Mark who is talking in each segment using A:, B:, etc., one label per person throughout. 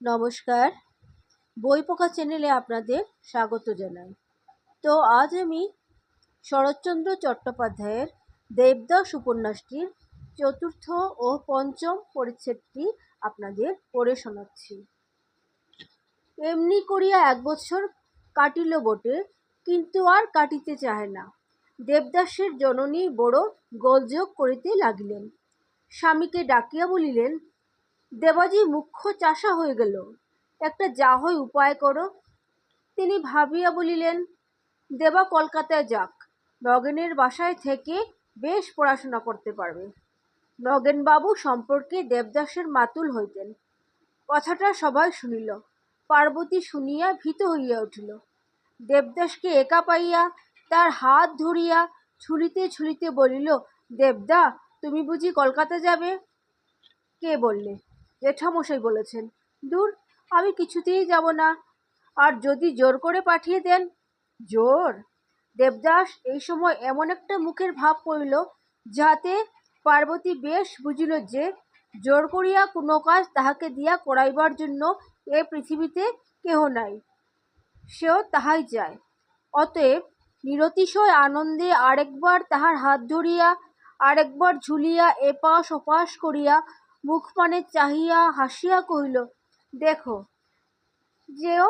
A: নমস্কার, বইপোকা চ্যানেলে আপনাদের স্বাগত জানাই। তো আজ আমি শরৎচন্দ্র চট্টোপাধ্যায়ের দেবদাস উপন্যাসটির চতুর্থ ও পঞ্চম পরিচ্ছেদটি আপনাদের পড়ে শোনাচ্ছি। এমনি করিয়া 1 বৎসর কাটিল বটে, কিন্তু আর কাটিতে চাহে না। দেবদাসের জননী বড় গোলযোগ করিতে লাগিলেন। স্বামীকে ডাকিয়া বলিলেন, দেবাজি মুখ্য চাষা হয়ে গেল, একটা যা হয় উপায় করো। তিনি ভাবিয়া বলিলেন, দেবা কলকাতায় যাক, নগেনের বাসায় থেকে বেশ পড়াশোনা করতে পারবে। নগেনবাবু সম্পর্কে দেবদাসের মাতুল হইতেন। কথাটা সবাই শুনিল। পার্বতী শুনিয়া ভীত হইয়া উঠিল। দেবদাসকে একা পাইয়া তার হাত ধরিয়া ছুলিতে ছুলিতে বলিল, দেবদা, তুমি বুঝি কলকাতা যাবে? কে বললে? জেঠামশাই বলেছেন। দূর, আমি কিছুতেই যাব না। আর যদি জোর করে পাঠিয়ে দেন? জোর? দেবদাস এই সময় এমন একটা মুখের ভাব করিল, যাহাতে পার্বতী বেশ বুঝিল যে জোর করিয়া কোনো কাজ তাহাকে দিয়া করাইবার জন্য এ পৃথিবীতে কেহ নাই, সেও তাহাই চায়। অতএব নিরতিশয় আনন্দে আরেকবার তাহার হাত ধরিয়া, আরেকবার ঝুলিয়া এপাশ ওপাশ করিয়া মুখপানে চাহিয়া হাসিয়া কহিল, দেখো, যেও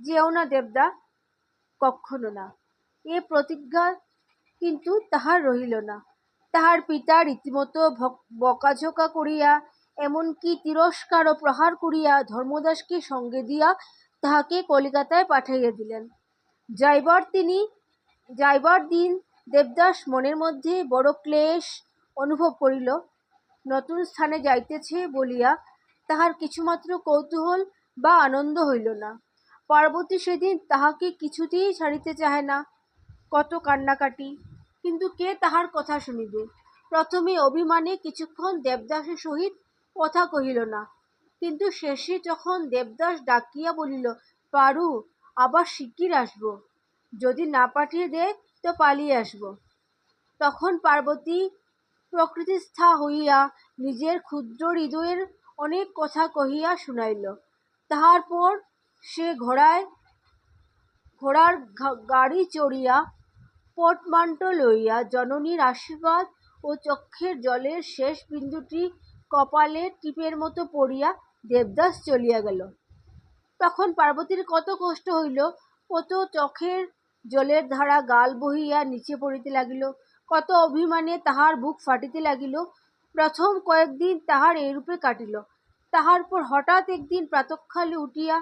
A: যেও না দেবদা, কক্ষনো না। এ প্রতিজ্ঞা কিন্তু তাহার রহিল না। তাহার পিতা রীতিমতো বকাঝকা করিয়া, এমনকি তিরস্কার ও প্রহার করিয়া ধর্মদাসকে সঙ্গে দিয়া তাহাকে কলিকাতায় পাঠাইয়া দিলেন। যাইবার দিন দেবদাস মনের মধ্যে বড় ক্লেশ অনুভব করিল। নতুন স্থানে যাইতেছে বলিয়া তাহার কিছুমাত্র কৌতূহল বা আনন্দ হইল না। পার্বতী সেদিন তাহাকে কিছুতেই ছাড়িতে চাহে না। কত কান্নাকাটি, কিন্তু কে তাহার কথা শুনিবে? প্রথমে অভিমানে কিছুক্ষণ দেবদাসের সহিত কথা কহিল না, কিন্তু শেষে যখন দেবদাস ডাকিয়া বলিল, পারু, আবার শিগগির আসব, যদি না পাঠিয়ে দেয় তো পালিয়ে আসব, তখন পার্বতী প্রকৃতিস্থা হইয়া নিজের ক্ষুদ্র হৃদয়ের অনেক কথা কহিয়া শুনাইল। তাহার পর সে ঘোড়ার গাড়ি চড়িয়া পোর্টমান্টো লইয়া জননীর আশীর্বাদ ও চক্ষের জলের শেষ বিন্দুটি কপালে টিপের মতো পড়িয়া দেবদাস চলিয়া গেল। তখন পার্বতীর কত কষ্ট হইল, কত চোখের জলের ধারা গাল বহিয়া নিচে পড়িতে লাগিল, কত অভিমানে তাহার বুক ফাটিতে লাগিল। প্রথম কয়েকদিন তাহার এইরূপে কাটিল। তাহার পর হঠাৎ একদিন প্রাতঃকালে উঠিয়া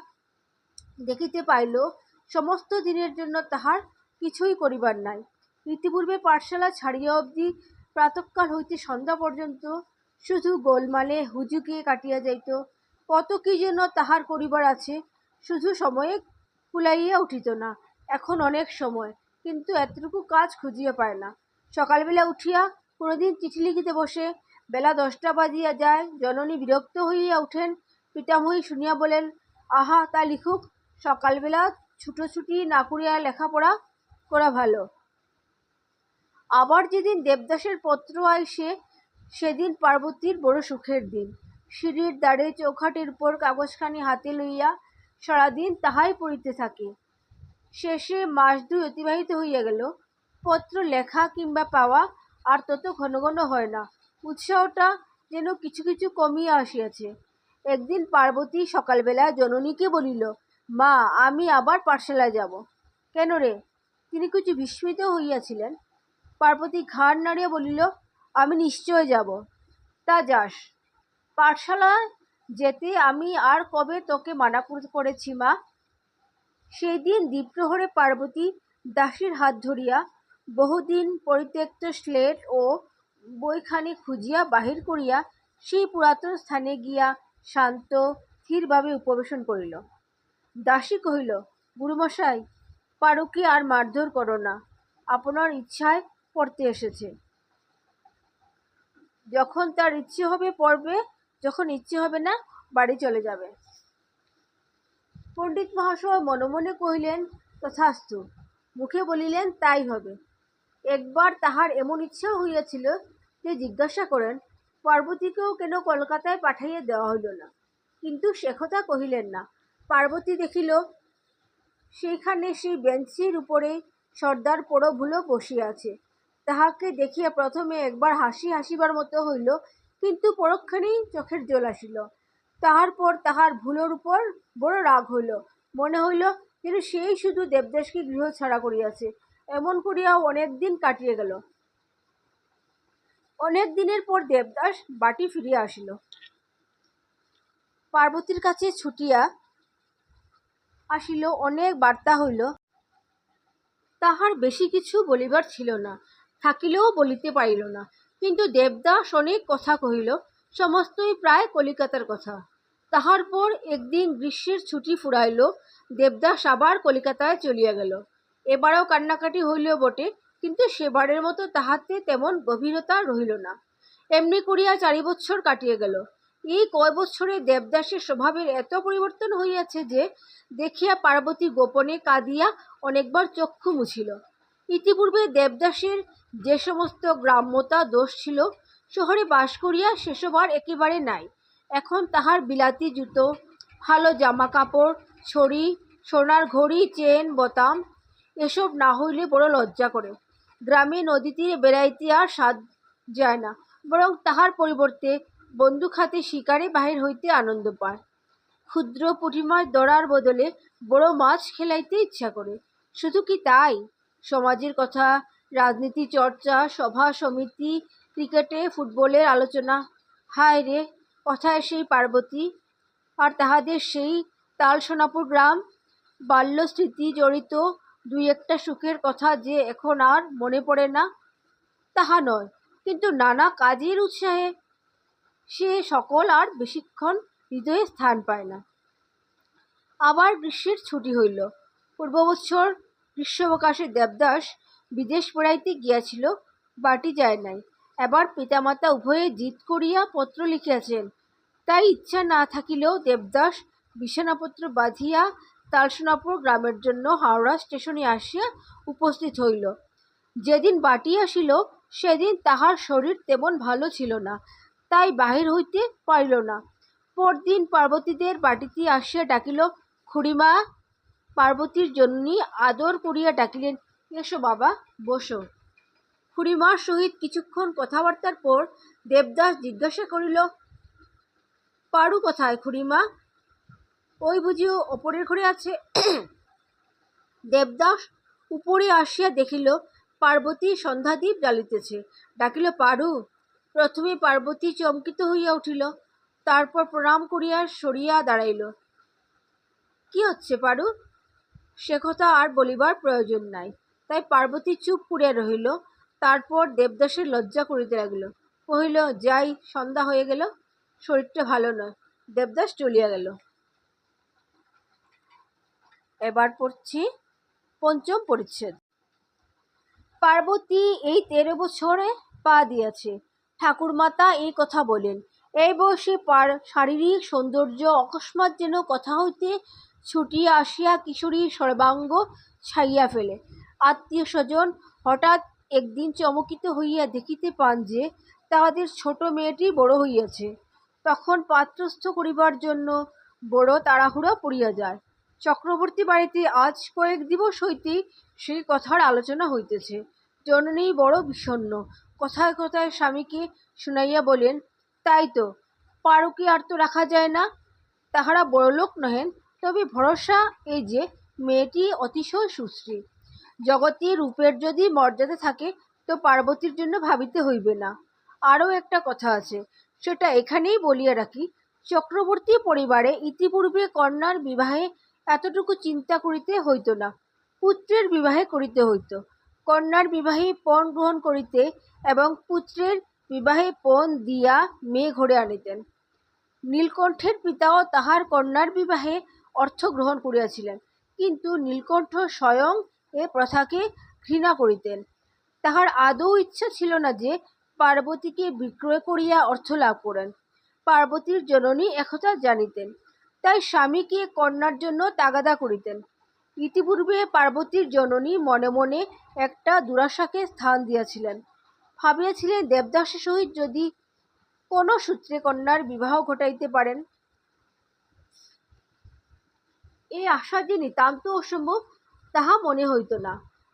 A: দেখিতে পাইল, সমস্ত দিনের জন্য তাহার কিছুই করিবার নাই। ইতিপূর্বে পাঠশালা ছাড়িয়া অবধি প্রাতঃকাল হইতে সন্ধ্যা পর্যন্ত শুধু গোলমালে হুজুগে কাটিয়া যাইত। কত কি যেন তাহার করিবার আছে, শুধু সময়ে কুলাইয়া উঠিত না। এখন অনেক সময়, কিন্তু এতটুকু কাজ খুঁজিয়া পায় না। সকালবেলা উঠিয়া কোনোদিন চিঠি লিখিতে বসে, বেলা 10টা বাজিয়া যায়, জননী বিরক্ত হইয়া উঠেন। পিতামহী শুনিয়া বলেন, আহা, তা লিখুক, সকালবেলা ছুটোছুটি না করিয়া লেখাপড়া করা ভালো। আবার যেদিন দেবদাসের পত্র আইসে, সেদিন পার্বতীর বড় সুখের দিন। সিঁড়ির দ্বারে চৌখাটের উপর কাগজখানি হাতে লইয়া সারাদিন তাহাই পড়িতে থাকে। শেষে মাস 2 অতিবাহিত হইয়া গেল। পত্র লেখা কিংবা পাওয়া আর তত ঘন ঘন হয় না। উৎসাহটা যেন কিছু কিছু কমিয়া আসিয়াছে। একদিন পার্বতী সকালবেলা জননীকে বলিল, মা, আমি আবার পাঠশালায় যাব। কেন রে? তিনি কিছু বিস্মিত হইয়াছিলেন। পার্বতী ঘাড় নাড়িয়া বলিল, আমি নিশ্চয় যাব। তা যাস। পাঠশালায় যেতে আমি আর কবে তোকে মানা করেছি মা? সেই দিন দ্বিপ্রহরে পার্বতী দাসীর হাত ধরিয়া বহুদিন পরিত্যক্ত স্লেট ও বইখানি খুঁজিয়া বাহির করিয়া সেই পুরাতন স্থানে গিয়া শান্ত স্থিরভাবে উপবেশন করিল। দাসী কহিল, গুরুমশাই, পারুকে আর মারধর করো না, আপনার ইচ্ছায় পড়তে এসেছে। যখন তার ইচ্ছে হবে পড়বে, যখন ইচ্ছে হবে না বাড়ি চলে যাবে। পণ্ডিত মহাশয় মনে মনে কহিলেন, তথাস্তু। মুখে বলিলেন, তাই হবে। একবার তাহার এমন ইচ্ছাও হইয়াছিল যে জিজ্ঞাসা করেন, পার্বতীকেও কেন কলকাতায় পাঠাইয়া দেওয়া হইল না। কিন্তু সে কথা কহিলেন না। পার্বতী দেখিল সেইখানে সেই বেঞ্চির উপরে সর্দার প্রভুলো বসিয়া আছে। তাহাকে দেখিয়া প্রথমে একবার হাসিবার মতো হইল, কিন্তু পরক্ষণেই চোখের জল আসিল। তাহার পর তাহার ভুলোর উপর বড় রাগ হইল। মনে হইল যেন সেই শুধু দেবদাসকে গৃহ ছাড়া করিয়াছে। এমন করিয়াও অনেক দিন কাটিয়া গেল। অনেক দিনের পর দেবদাস বাটি ফিরিয়া আসিল। পার্বতীর কাছে ছুটিয়া আসিল। অনেক বার্তা হইল। তাহার বেশি কিছু বলিবার ছিল না, থাকিলেও বলিতে পারিল না। কিন্তু দেবদাস অনেক কথা কহিল, সমস্তই প্রায় কলিকাতার কথা। তাহার পর একদিন গ্রীষ্মের ছুটি ফুরাইল, দেবদাস আবার কলিকাতায় চলিয়া গেল। এবারও কান্নাকাটি হইল বটে, কিন্তু সেবারের মতো তাহাতে তেমন গভীরতা রহিল না। এমনি করিয়া 4 বৎসর কাটিয়া গেল। এই কয় বৎসরে দেবদাসের স্বভাবের এত পরিবর্তন হইয়াছে যে দেখিয়া পার্বতী গোপনে কাঁদিয়া অনেকবার চক্ষু মুছিল। ইতিপূর্বে দেবদাসের যে সমস্ত গ্রাম্যতা দোষ ছিল, শহরে বাস করিয়া সেসব আর একেবারে নাই। এখন তাহার বিলাতি জুতো, ভালো জামা কাপড়, ছড়ি, সোনার ঘড়ি, চেন, বোতাম এসব না হইলে বড় লজ্জা করে। গ্রামে নদী তীরে বেড়াইতে আর সাধ যায় না, বরং তাহার পরিবর্তে বন্দুক হাতে শিকারে বাহির হইতে আনন্দ পায়। ক্ষুদ্র পুঁটি মাছ ধরার বদলে বড় মাছ খেলাইতে ইচ্ছা করে। শুধু কি তাই, সমাজের কথা, রাজনীতি চর্চা, সভা সমিতি, ক্রিকেটে ফুটবলের আলোচনা। হায় রে, কথায় সেই পার্বতী আর তাহাদের সেই তালসোনাপুর গ্রাম, বাল্য স্মৃতি জড়িত 2-1টা সুখের কথা যে এখন আর মনে পড়ে না তাহা নয়, কিন্তু নানা কাজের উৎসাহে সে সকল আর বেশিক্ষণ হৃদয়ে স্থান পায় না। আবার গ্রীষ্মের ছুটি হইল। পূর্ব বৎসর গ্রীষ্মাবকাশে দেবদাস বিদেশ বেড়াইতে গিয়াছিল, বাটি যায় নাই। এবার পিতামাতা উভয়ে জিদ করিয়া পত্র লিখিয়াছেন। তাই ইচ্ছা না থাকিলেও দেবদাস বিছানাপত্র বাঁধিয়া তালসোনাপুর গ্রামের জন্য হাওড়া স্টেশনে আসিয়া উপস্থিত হইল। যেদিন বাটি আসিল সেদিন তাহার শরীর তেমন ভালো ছিল না, তাই বাহির হইতে পারিল না। পরদিন পার্বতীদের বাটিতে আসিয়া ডাকিল, খুড়িমা। পার্বতীর জননী আদর করিয়া ডাকিলেন, এসো বাবা, বসো। খুড়িমার সহিত কিছুক্ষণ কথাবার্তার পর দেবদাস জিজ্ঞাসা করিল, পারু কোথায় খুড়িমা? ওই বুঝি ওপরের ঘরে আছে। দেবদাস উপরে আসিয়া দেখিল পার্বতী সন্ধ্যাদীপ জ্বালিতেছে। ডাকিল, পারু। প্রথমে পার্বতী চমকিত হইয়া উঠিল, তারপর প্রণাম করিয়া সরিয়া দাঁড়াইল। কি হচ্ছে পারু? সে কথা আর বলিবার প্রয়োজন নাই। তাই পার্বতী চুপ করিয়া রহিল। তারপর দেবদাসের লজ্জা করিতে লাগিল। কহিল, যাই, সন্ধ্যা হয়ে গেল, শরীরটা ভালো নয়। দেবদাস চলিয়া গেল। এবার পড়ছি 5ম পরিচ্ছেদ। পার্বতী এই 13 বছরে পা দিয়াছে। ঠাকুরমাতা এই কথা বলেন। এই বয়সে শারীরিক সৌন্দর্য অকস্মাৎ যেন কথা হইতে ছুটিয়া আসিয়া কিশোরীর সর্বাঙ্গ ছাইয়া ফেলে। আত্মীয় স্বজন হঠাৎ একদিন চমকিত হইয়া দেখিতে পান যে তাহাদের ছোট মেয়েটি বড় হইয়াছে। তখন পাত্রস্থ করিবার জন্য বড় তাড়াহুড়া পড়িয়া যায়। চক্রবর্তী বাড়িতে আজ কয়েক দিবস হইতেই সেই কথার আলোচনা হইতেছে। জননী বড় বিষণ্ণ। কথায় কথায় স্বামীকে শুনাইয়া বলেন, তাই তো, পারুকে আর তো রাখা যায় না। তাহারা বড়লোক নহেন, তবে ভরসা এই যে মেয়েটি অতিশয় সুশ্রী। জগতে রূপের যদি মর্যাদা থাকে তো পার্বতীর জন্য ভাবিতে হইবে না। আরও একটা কথা আছে, সেটা এখানেই বলিয়া রাখি। চক্রবর্তী পরিবারে ইতিপূর্বে কন্যার বিবাহে এতটুকু চিন্তা করিতে হইত না, পুত্রের বিবাহে করিতে হইত। কন্যার বিবাহে পণ গ্রহণ করিতে এবং পুত্রের বিবাহে পণ দিয়া মেয়ে ঘরে আনিতেন। নীলকণ্ঠের পিতাও তাহার কন্যার বিবাহে অর্থ গ্রহণ করিয়াছিলেন, কিন্তু নীলকণ্ঠ স্বয়ং এ প্রথাকে ঘৃণা করিতেন। তাহার আদৌ ইচ্ছা ছিল না যে পার্বতীকে বিক্রয় করিয়া অর্থ লাভ করেন। পার্বতীর জননী একথা জানিতেন, তাই স্বামীকে কন্যার জন্য তাগাদা করিতেন। ইতিপূর্বে পার্বতীর জননী মনে মনে একটা দুরাশাকে স্থান দিয়াছিলেন। ভাবিয়াছিলেন দেবদাসের সহিত যদি কোনো সূত্রে কন্যার বিবাহ ঘটাইতে পারেন। এই আশা যে নিতান্ত অসম্ভব তাহা মনে হইত না।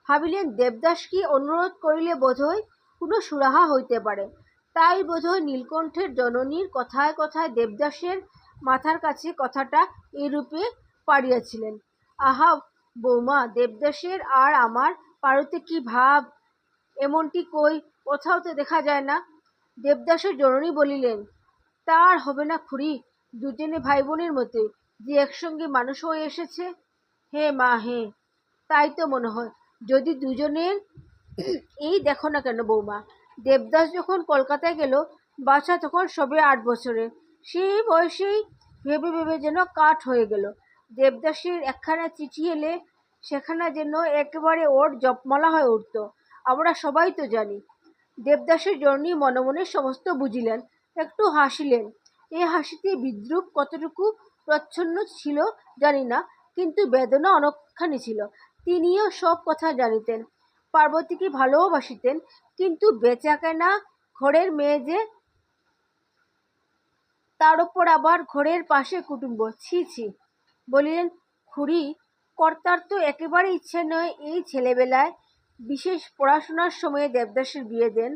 A: ভাবিলেন দেবদাসকে অনুরোধ করিলে বোধহয় কোনো সুরাহা হইতে পারে। তাই বোধহয় নীলকণ্ঠের জননীর কথায় কথায় দেবদাসের মাথার কাছে কথাটা এইরূপে পাড়িয়াছিলেন। আহা বৌমা, দেবদাসের আর আমার পারুতে কি ভাব, এমনটি কই কোথাও তো দেখা যায় না। দেবদাসের জননী বলিলেন, তা আর হবে না খুড়ি, দুজনে ভাই বোনের মতো যে একসঙ্গে মানুষ হয়ে এসেছে। হে মা হে, তাই তো মনে হয়। যদি দুজনের এই দেখো না কেন বৌমা, দেবদাস যখন কলকাতায় গেল, বাচ্চা তখন সবে 8 বছরের। সেই বয়সেই ভেবে ভেবে যেন কাঠ হয়ে গেল। দেবদাসের একখানা চিঠি এলে সেখানা যেন একেবারে ওর জপমালা হয়ে উঠত। আমরা সবাই তো জানি। দেবদাসের জননী মনে মনে সমস্ত বুঝিলেন, একটু হাসিলেন। এই হাসিতে বিদ্রুপ কতটুকু প্রচ্ছন্ন ছিল জানি না, কিন্তু বেদনা অনেকখানি ছিল। তিনিও সব কথা জানিতেন, পার্বতীকে ভালোবাসিতেন, কিন্তু বেচাকেনা ঘরের মেয়ে যে, তার উপর আবার ঘরের পাশে কুটুম্ব, ছি ছি। বলিলেন, খুড়ি, কর্তার তো একেবারে ইচ্ছে নয় এই ছেলেবেলায় বিশেষ পড়াশোনার সময়ে দেবদাসের বিয়ে দেন।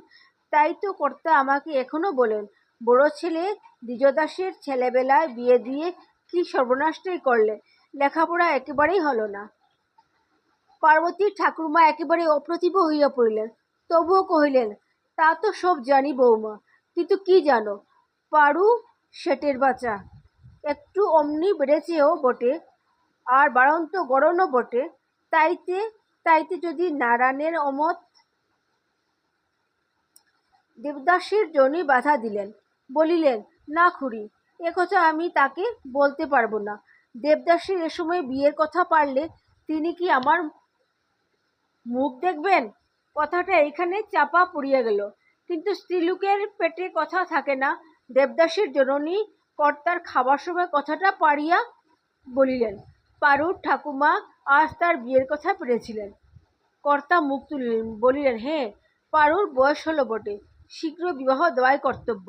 A: তাই তো কর্তা আমাকে এখনো বলেন, বড় ছেলে দ্বিজদাসের ছেলেবেলায় বিয়ে দিয়ে কি সর্বনাশটাই করলে, লেখাপড়া একেবারেই হলো না। পার্বতীর ঠাকুরমা একেবারে অপ্রতিভ হইয়া পড়িলেন, তবুও কহিলেন, তা তো সব জানি বৌমা, কিন্তু কি জানো, পারু শেটের বাচ্চা, একটু অমনি বেড়েছেও বটে, আর বাড়ন্ত গড়নও বটে। তাইতে তাইতে যদি নারায়ণের অমত। দেবদাসের জনই বাধা দিলেন, বলিলেন, না খুড়ি, একথা আমি তাকে বলতে পারবো না। দেবদাসের এ সময় বিয়ের কথা পারলে তিনি কি আমার মুখ দেখবেন? কথাটা এইখানে চাপা পড়িয়া গেল। কিন্তু স্ত্রীলোকের পেটে কথা থাকে না। দেবদাসের জননী কর্তার খাবার সময় কথাটা পাড়িয়া বলিলেন, পারুর ঠাকুমা আজ তার বিয়ের কথা পেরেছিলেন। কর্তা মুখ তুলিলেন, বলিলেন, হ্যাঁ, পারুর বয়স হলো বটে, শীঘ্র বিবাহ দেওয়াই কর্তব্য।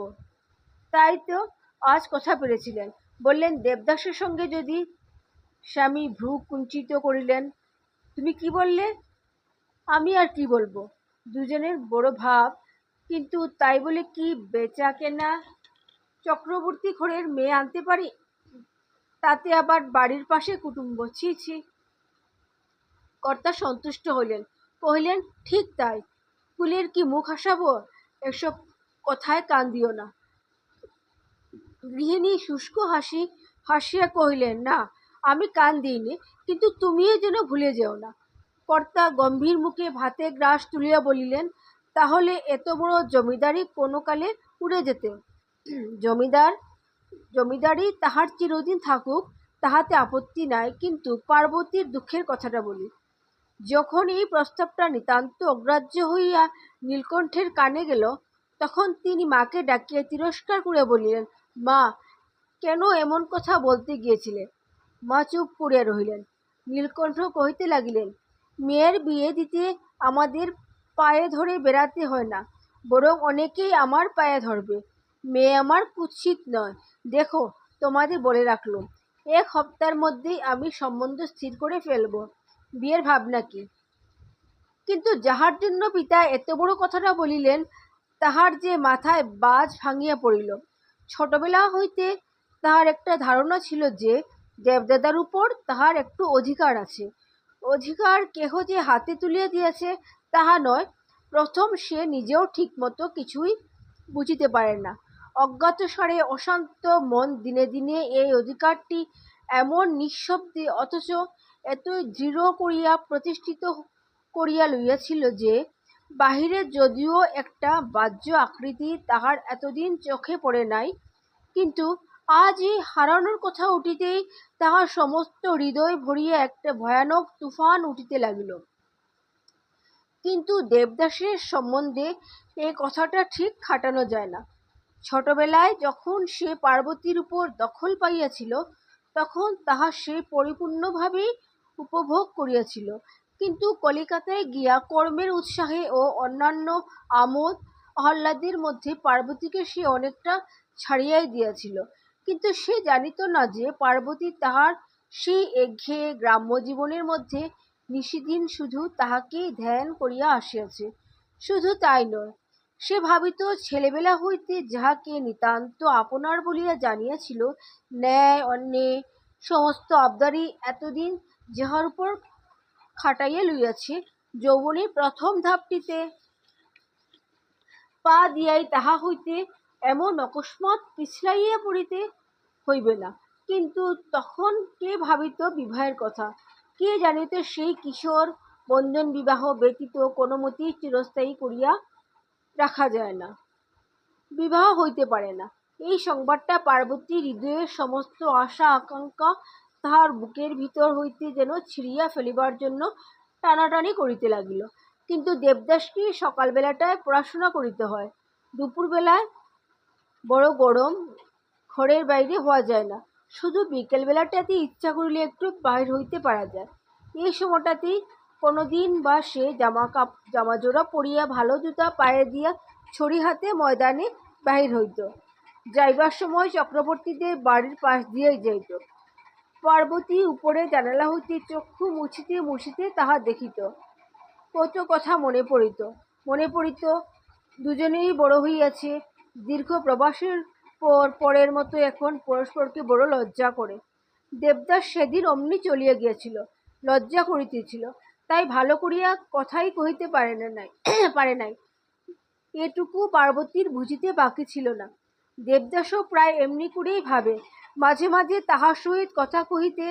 A: তাই তো আজ কথা পেরেছিলেন। বললেন, দেবদাসের সঙ্গে যদি। স্বামী ভ্রু কুঞ্চিত করিলেন, তুমি কি বললে? আমি আর কি বলবো, দুজনের বড় ভাব, কিন্তু তাই বলে কি বেচা কেনা চক্রবর্তী ঘরের মেয়ে আনতে পারি? তাতে আবার বাড়ির পাশে কুটুম্ব, ছি ছি। কর্তা সন্তুষ্ট হইলেন, কহিলেন, ঠিক তাই, কুলের কি মুখ হাসাবো, এসব কথায় কান দিও না। গৃহিণী শুষ্ক হাসি হাসিয়া কহিলেন, না, আমি কান দিইনি, কিন্তু তুমিও যেন ভুলে যেও না। কর্তা গম্ভীর মুখে ভাতে গ্রাস তুলিয়া বলিলেন, তাহলে এত বড় জমিদারি কোনো কালে উড়ে যেতে। জমিদারি তাহার চিরদিন থাকুক, তাহাতে আপত্তি নাই, কিন্তু পার্বতীর দুঃখের কথাটা বলি। যখন এই প্রস্তাবটা নিতান্ত অগ্রাহ্য হইয়া নীলকণ্ঠের কানে গেল, তখন তিনি মাকে ডাকিয়া তিরস্কার করে বলিলেন, মা, কেন এমন কথা বলতে গিয়েছিলে? মা চুপ করিয়া রহিলেন। নীলকণ্ঠ কহিতে লাগিলেন, মেয়ের বিয়ে দিতে আমাদের পায়ে ধরে বেড়াতে হয় না, বরং অনেকেই আমার পায়ে ধরবে। মেয়ে আমার কুৎসিত নয়, দেখো, তোমাদের বলে রাখলুম, 1 সপ্তাহের মধ্যেই আমি সম্বন্ধ স্থির করে ফেলব। বিয়ের ভাবনা কি? কিন্তু যাহার জন্য পিতা এত বড় কথাটা বলিলেন, তাহার যে মাথায় বাজ ভাঙিয়া পড়িল। ছোটবেলা হইতে তাহার একটা ধারণা ছিল যে দেবদাদার উপর তাহার একটু অধিকার আছে। অধিকার কেহ যে হাতে তুলিয়া দিয়াছে তাহা নয়, প্রথম সে নিজেও ঠিকমতো কিছুই বুঝিতে পারে না। অজ্ঞাতসারে অশান্ত মন দিনে দিনে এই অধিকারটি এমন নিঃশব্দে অথচ এত দৃঢ় করিয়া প্রতিষ্ঠিত করিয়া লইয়াছিল যে বাহিরে যদিও একটা বাহ্য আকৃতি তাহার এতদিন চোখে পড়ে নাই, কিন্তু আজ এই হারানোর কথা উঠিতেই তাহার সমস্ত হৃদয় ভরিয়া একটা ভয়ানক তুফান উঠিতে লাগিল। কিন্তু দেবদাসের সম্বন্ধে এই কথাটা ঠিক খাটানো যায় না। ছোটবেলায় যখন সে পার্বতীর উপর দখল পাইয়াছিল, তখন তাহা সে পরিপূর্ণভাবেই উপভোগ করিয়াছিল, কিন্তু কলিকাতায় গিয়া কর্মের উৎসাহে ও অন্যান্য আমোদ আহ্লাদের মধ্যে পার্বতীকে সে অনেকটা ছাড়িয়াই দিয়াছিল। কিন্তু সে জানিত না যে পার্বতী তাহার সেই একঘেয়ে গ্রাম্য জীবনের মধ্যে নিশিদিন শুধু তাহাকেই ধ্যান করিয়া আসিয়াছে। শুধু তাই নয়, সে ভাবিত ছেলেবেলা হইতে যাহাকে নিতান্ত আপনার বলিয়া জানিয়াছিল, ন্যায় অন্যায় সমস্ত আবদারি এতদিন যাহার উপর খাটাইয়া লইয়াছে, যৌবনের প্রথম ধাপটিতে পা দিয়াই তাহা হইতে এমন অকস্মাৎ পিছলাইয়া পড়িতে হইবে না। কিন্তু তখন কে ভাবিত বিবাহের কথা? কে জানিত সেই কিশোর বন্ধন বিবাহ ব্যতীত কোনো মতেই চিরস্থায়ী করিয়া রাখা যায় না, বিবাহ হইতে পারে না। এই সংবাদটা পার্বতীর হৃদয়ের সমস্ত আশা আকাঙ্ক্ষা তাহার বুকের ভিতর হইতে যেন ছিঁড়িয়া ফেলিবার জন্য টানাটানি করিতে লাগিল। কিন্তু দেবদাসকে সকালবেলাটায় পড়াশোনা করিতে হয়, দুপুরবেলায় বড় গরম, ঘরের বাইরে হওয়া যায় না, শুধু বিকেলবেলাটাতে ইচ্ছা করিলে একটু বাহির হইতে পারা যায়। এই সময়টাতেই কোনোদিন বা সে জামাজোড়া পরিয়া ভালো জুতা পায়ে দিয়া ছড়ি হাতে ময়দানে বাহির হইত। যাইবার সময় চক্রবর্তীদের বাড়ির পাশ দিয়েই যাইত। পার্বতী উপরে জানালা হইতে চক্ষু মুছিতে মুছিতে তাহা দেখিত। কত কথা মনে পড়িত। দুজনেই বড় হইয়াছে, দীর্ঘ প্রবাসের পরের মতো এখন পরস্পরকে বড় লজ্জা করে। দেবদাস সেদিন অমনি চলিয়া গিয়াছিল, লজ্জা করিতেছিল, তাই ভালো করিয়া কথাই কহিতে পারে নাই। এটুকু পার্বতীর বুঝিতে বাকি ছিল না। দেবদাসও প্রায় এমনি করেই ভাবে। মাঝে মাঝে তাহার সহিত কথা কহিতে,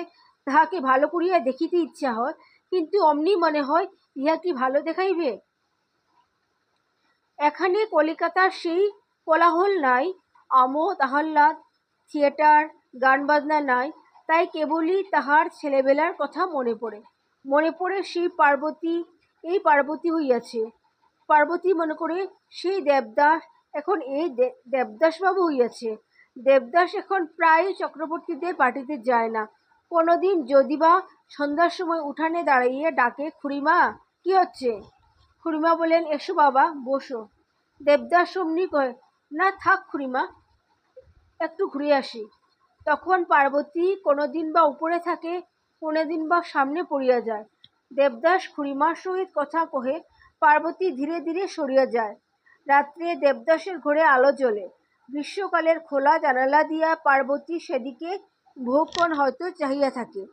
A: তাহাকে ভালো করিয়া দেখিতে ইচ্ছা হয়, কিন্তু অমনি মনে হয় ইহা কি ভালো দেখাইবে। এখানে কলিকাতার সেই কোলাহল নাই, আমোদ আহ্লাদ, থিয়েটার, গান বাজনা নাই, তাই কেবলই তাহার ছেলেবেলার কথা মনে পড়ে সেই পার্বতী, এই পার্বতী হইয়াছে। পার্বতী মনে করে সেই দেবদাস এখন এই দেবদাসবাবু হইয়াছে। দেবদাস এখন প্রায় চক্রবর্তীদের পার্টিতে যায় না। কোনোদিন যদি বা সন্ধ্যার সময় উঠানে দাঁড়াইয়া ডাকে, খুড়িমা কি হচ্ছে? খুড়িমা বলেন, এসো বাবা, বসো। দেবদাস অমনি কয়, না থাক খুড়িমা, একটু ঘুরে আসি। তখন পার্বতী কোনোদিন বা উপরে থাকে, কোনোদিন বা সামনে পড়িয়া যায়। দেবদাস খুড়িমার সহিত কথা কহে, পার্বতী ধীরে ধীরে সরিয়া যায়। রাত্রে দেবদাসের ঘরে আলো জ্বলে। গ্রীষ্মকালের খোলা জানালা দিয়া পার্বতী সেদিকে বহুক্ষণ হয়তো চাহিয়া থাকে,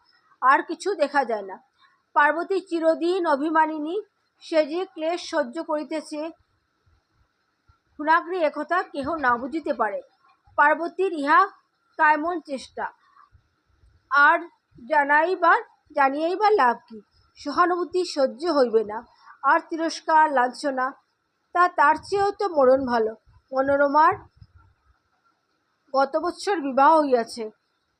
A: আর কিছু দেখা যায় না। পার্বতী চিরদিন অভিমানিনী, সে যে ক্লেশ সহ্য করিতেছে ক্ষুণাগ্রে একথা কেহ না বুঝিতে পারে। পার্বতীর ইহা কায়মন চেষ্টা, আর জানিয়াই বা লাভ কি? সহানুভূতি সহ্য হইবে না, আর তিরস্কার লাঞ্ছনা, তার চেয়েও তো মরণ ভালো। মনোরমার গত বৎসর বিবাহ হইয়াছে,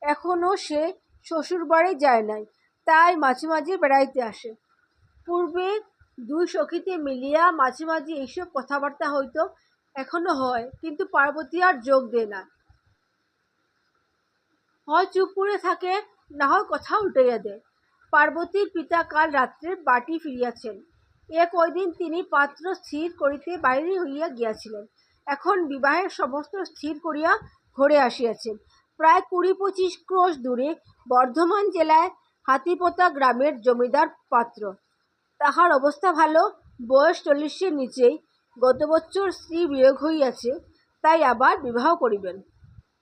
A: এখনো সে শ্বশুর বাড়ি যায় নাই, তাই মাঝে মাঝে বেড়াইতে আসে। পূর্বে দুই সখীতে মিলিয়া মাঝে মাঝে এইসব কথাবার্তা হইত, এখনো হয়, কিন্তু পার্বতী আর যোগ দেয় না। হয় চুপ করে থাকে, না হয় কথা উল্টাইয়া দেয়। পার্বতীর পিতা কাল রাত্রে বাটি ফিরিয়াছেন। কয়দিন তিনি পাত্র স্থির করিতে বাইরে হইয়া গিয়াছিলেন। এখন বিবাহের সমস্ত স্থির করিয়া ঘরে আসিয়াছেন। প্রায় 20-25 ক্রোশ দূরে বর্ধমান জেলায় হাতিপোতা গ্রামের জমিদার পাত্র। তাহার অবস্থা ভালো, বয়স 40-এর নিচেই। গত বৎসর স্ত্রী বিয়োগ হইয়াছে, তাই আবার বিবাহ করিবেন।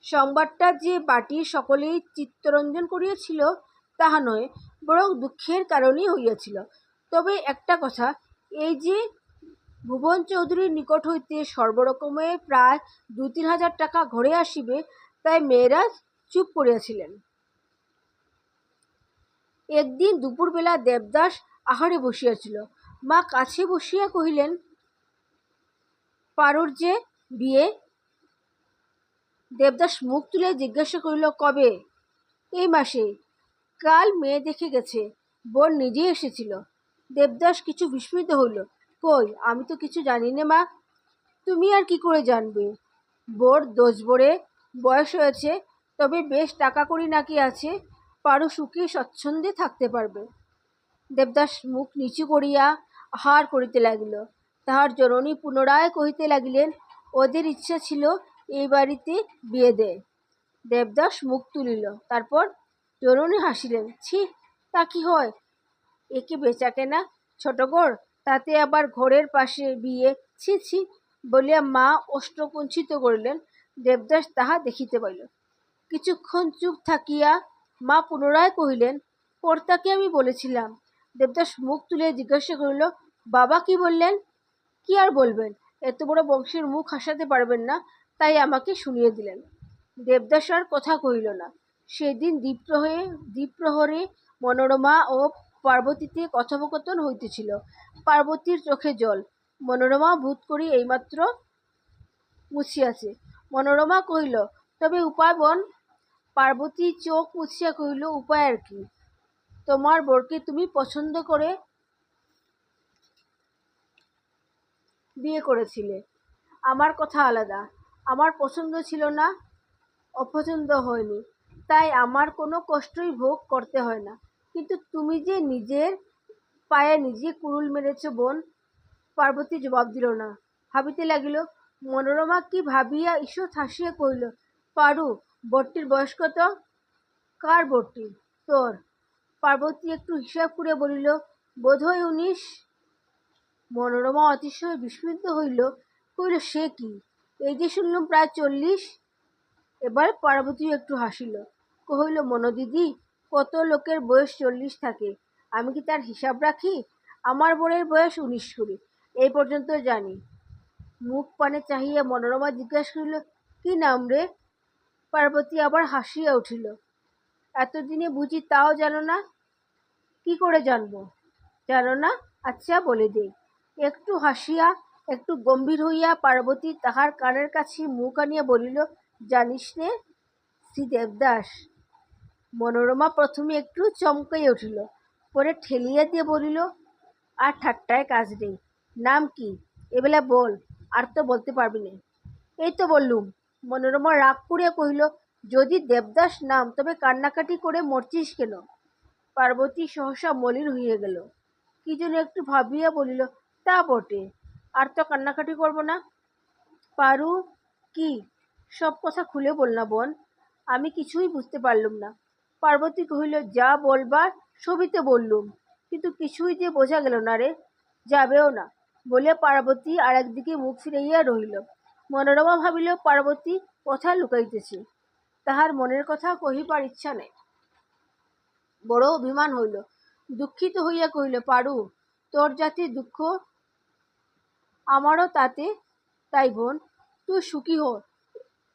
A: সংবাদটা যে বাটির সকলেই চিত্তরঞ্জন করিয়াছিল তাহা নয়, বরং দুঃখের কারণই হইয়াছিল। তবে একটা কথা, এই যে ভুবন চৌধুরীর নিকট হইতে সর্বরকমে প্রায় 2-3 হাজার টাকা ঘরে আসিবে, তাই মেয়েরা চুপ করিয়াছিলেন। একদিন দুপুরবেলা দেবদাস আহারে বসিয়াছিল। মা কাছে বসিয়া কহিলেন, পারুর যে বিয়ে? দেবদাস মুখ তুলে জিজ্ঞাসা করিল, কবে? এই মাসে। কাল মেয়ে দেখে গেছে, বোন নিজে এসেছিল। দেবদাস কিছু বিস্মিত হইল। কই, আমি তো কিছু জানি নে মা। তুমি আর কি করে জানবে? বোর 10 বরে বয়স হয়েছে, তবে বেশ টাকা কড়ি নাকি আছে, পারু সুখে স্বচ্ছন্দে থাকতে পারবে। দেবদাস মুখ নিচু করিয়া আহার করিতে লাগিল। তাহার জননী পুনরায় কহিতে লাগিলেন, ওদের ইচ্ছা ছিল এই বাড়িতে বিয়ে দেয়। দেবদাস মুখ তুলিল। তারপর জননী হাসিলেন, ছি, তা কি হয়? একে বেচাকেনা ছোটগড়, তাতে আবার ঘরের পাশে বিয়ে, ছি ছি বলিয়া মা অষ্টকুঞ্চিত করিলেন। দেবদাস তাহা দেখিতে পাইল। কিছুক্ষণ চুপ থাকিয়া মা পুনরায় কহিলেন, কর্তাকে আমি বলেছিলাম। দেবদাস মুখ তুলে জিজ্ঞাসা করিল, বাবা কি বললেন? কি আর বলবেন, এত বড় বংশের মুখ হাসাতে পারবেন না, তাই আমাকে শুনিয়ে দিলেন। দেবদাস আর কথা কহিল না। সেদিন দ্বীপ্রহরে মনোরমা ও পার্বতীতে কথোপকথন হইতেছিল। পার্বতীর চোখে জল। মনোরমা বোধ করি এইমাত্র মুছিয়াছে। মনোরমা কহিল, তবে উপায় বোন? পার্বতী চোখ মুছিয়া কহিল, উপায় আর কি? তোমার বরকে তুমি পছন্দ করে বিয়ে করেছিলে। আমার কথা আলাদা। আমার পছন্দ ছিল না, অপছন্দ হয়নি, তাই আমার কোনো কষ্টই ভোগ করতে হয় না। কিন্তু তুমি যে নিজের পায়ে নিজে কুড়ুল মেরেছ বোন। পার্বতী জবাব দিল না, ভাবিতে লাগিল। মনোরমা কি ভাবিয়া ঈষৎ হাসিয়া কহিল, পারু, বরটির বয়স কত? কার বরটি? তোর। পার্বতী একটু হিসাব করে বলিল, বোধহয় 19। মনোরমা অতিশয় বিস্মিত হইল, কহিল, সে কি? এই যে শুনলুম প্রায় 40। এবার পার্বতী একটু হাসিল, কহিল, মনোদিদি, কত লোকের বয়স 40 থাকে, আমি কি তার হিসাব রাখি? আমার বোনের বয়স 19 এই পর্যন্ত জানি। মুখ পানে চাহিয়া মনোরমা জিজ্ঞাসা করিল, কি নাম রে? পার্বতী আবার হাসিয়া উঠিল, এতদিনে বুঝি তাও জানো না? কি করে জানবো? জানো না? আচ্ছা বলে দে। একটু হাসিয়া একটু গম্ভীর হইয়া পার্বতী তাহার কানের কাছে মুখ আনিয়া বলিল, জানিস নে, শ্রী দেবদাস। মনোরমা প্রথমে একটু চমকাইয়া উঠিল, পরে ঠেলিয়া দিয়ে বলিল, আর ঠাট্টায় কাজ নেই। নাম কি? এবেলা বল, আর তো বলতে পারবি না। এই তো বললুম। মনোরমা রাগ করিয়া কহিল, যদি দেবদাস নাম, তবে কান্নাকাটি করে মরছিস কেন? পার্বতী সহসা মলিন হইয়া গেল। কি যেন একটু ভাবিয়া বলিল, তা বটে, আর তো কান্নাকাটি করব না। পারু, কি? সব কথা খুলে বল না বোন, আমি কিছুই বুঝতে পারলুম না। পার্বতী কহিল, যা বলবার সবই তো বললুম, কিন্তু কিছুই যে বোঝা গেল না রে। যাবেও না। বলিয়া পার্বতী আর একদিকে মুখ ফিরাইয়া রহিল। মনোরমা ভাবিল, পার্বতী কথা লুকাইতেছে, তাহার মনের কথা কহিবার ইচ্ছা নেই। বড় অভিমান হইল। দুঃখিত হইয়া কহিল, পারু, তোর যাতে দুঃখ, আমারও তাতে তাই বোন। তুই সুখী হ,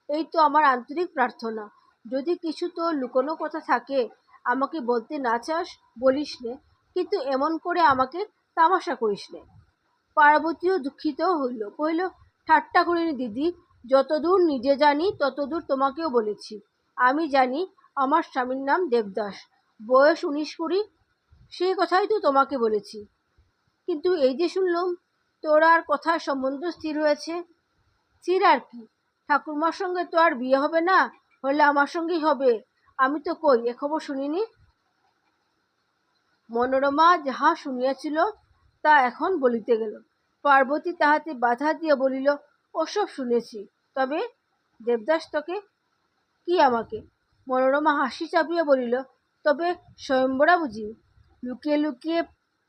A: এই তো আমার আন্তরিক প্রার্থনা। যদি কিছু তোর লুকোনো কথা থাকে, আমাকে বলতে না চাস, বলিস নে, কিন্তু এমন করে আমাকে তামাশা করিস নে। পার্বতীও দুঃখিত হইল, কহিল, ঠাট্টা করিনি দিদি, যতদূর নিজে জানি ততদূর তোমাকেও বলেছি। আমি জানি আমার স্বামীর নাম দেবদাস, বয়স 19-20, সেই কথাই তো তোমাকে বলেছি। কিন্তু এই যে শুনলুম তোর আর কথার সম্বন্ধ স্থির হয়েছে। স্থির আর কি, ঠাকুরমার সঙ্গে তো আর বিয়ে হবে না, হলে আমার সঙ্গেই হবে। আমি তো কই এ খবর শুনিনি। মনোরমা যাহা শুনিয়াছিল তা এখন বলিতে গেল। পার্বতী তাহাতে বাধা দিয়া বলিল, ওসব শুনেছি, তবে দেবদাস তোকে? কি আমাকে? মনোরমা হাসি চাপিয়া বলিল, তবে স্বয়ম্বরা বুঝি? লুকিয়ে লুকিয়ে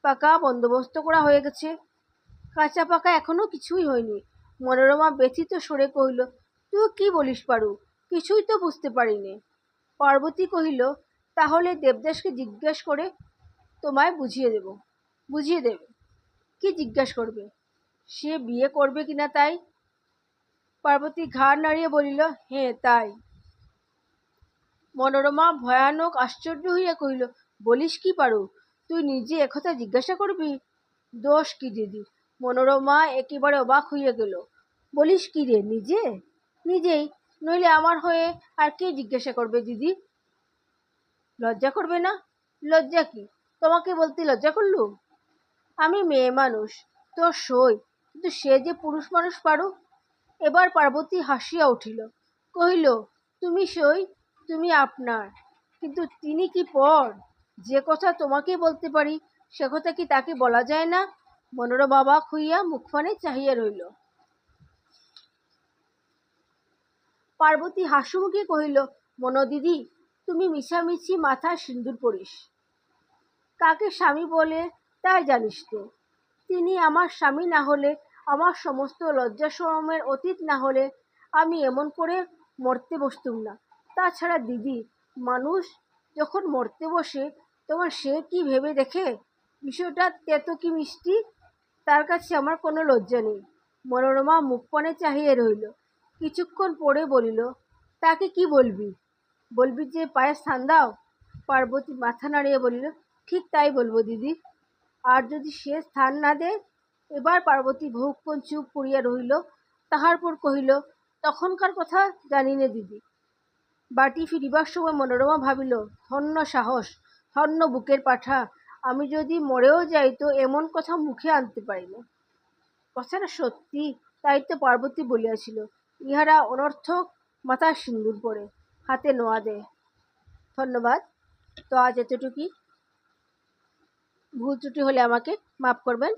A: পাকা বন্দোবস্ত করা হয়ে গেছে। কাঁচা পাকা এখনো কিছুই হয়নি। মনোরমা ব্যথিত সরে কহিল, তুই কি বলিস পারু? কিছুই তো বুঝতে পারিনি। পার্বতী কহিল, তাহলে দেবদাসকে জিজ্ঞেস করে তোমায় বুঝিয়ে দেবে। কি জিজ্ঞেস করবে? সে বিয়ে করবে কিনা তাই। পার্বতী ঘাড় নাড়িয়ে বলিল, হ্যাঁ তাই। মনোরমা ভয়ানক আশ্চর্য হইয়া কহিল, বলিস কি পারু, তুই নিজে একথা জিজ্ঞাসা করবি? দোষ কি দিদি? মনোরমা একেবারে অবাক হইয়া গেল। বলিস কি রে, নিজে? নিজেই, নইলে আমার হয়ে আর কে জিজ্ঞাসা করবে দিদি? লজ্জা করবে না? লজ্জা কি? তোমাকে বলতে লজ্জা করলুম? আমি মেয়ে মানুষ, তোর সই, কিন্তু সে যে পুরুষ মানুষ পারু। এবার পার্বতী হাসিয়া উঠিল, কহিল, তুমি সই, তুমি আপনার, কিন্তু তিনি কি পর? যে কথা তোমাকে বলতে পারি, সে কথা কি তাকে বলা যায় না? মনোরমা অবাক হইয়া মুখপানে চাহিয়া রইল। পার্বতী হাস্যমুখে কহিল, মনোদিদি, তুমি মিছামিছি মাথায় সিঁদুর পরিস। কাকে স্বামী বলে তাই জানিস নে। তিনি আমার স্বামী না হলে, আমার সমস্ত লজ্জা শরমের অতীত না হলে আমি এমন করে মরতে বসতুম না। তাছাড়া দিদি, মানুষ যখন মরতে বসে তখন সে কি ভেবে দেখে বিষয়টা তেতো কি মিষ্টি? তার কাছে আমার কোনো লজ্জা নেই। মনোরমা মুখপানে চাহিয়ে রইল। কিছুক্ষণ পরে বলিল, তাকে কি বলবি? বলবি যে পায়ে স্থান দাও? পার্বতী মাথা নাড়িয়ে বলিল, ঠিক তাই বলবো দিদি। আর যদি সে স্থান না দেয়? এবার পার্বতী বহুক্ষণ চুপ করিয়া রহিল। তাহার পর কহিল, তখনকার কথা জানি নে দিদি। বাটি ফিরিবার সময় মনোরমা ভাবিল, ধন্য সাহস, ধন্য বুকের পাঠা, আমি যদি মরেও যাই তো এমন কথা মুখে আনতে পারি না। কথাটা সত্যি, তাই তো পার্বতী বলিয়াছিল, ইহারা অনর্থক মাথায় সিঁদুর পরে, হাতে নোয়া দেয়। ধন্যবাদ। তো আজ এতটুকুই। ভুল ত্রুটি হলে আমাকে মাফ করবেন।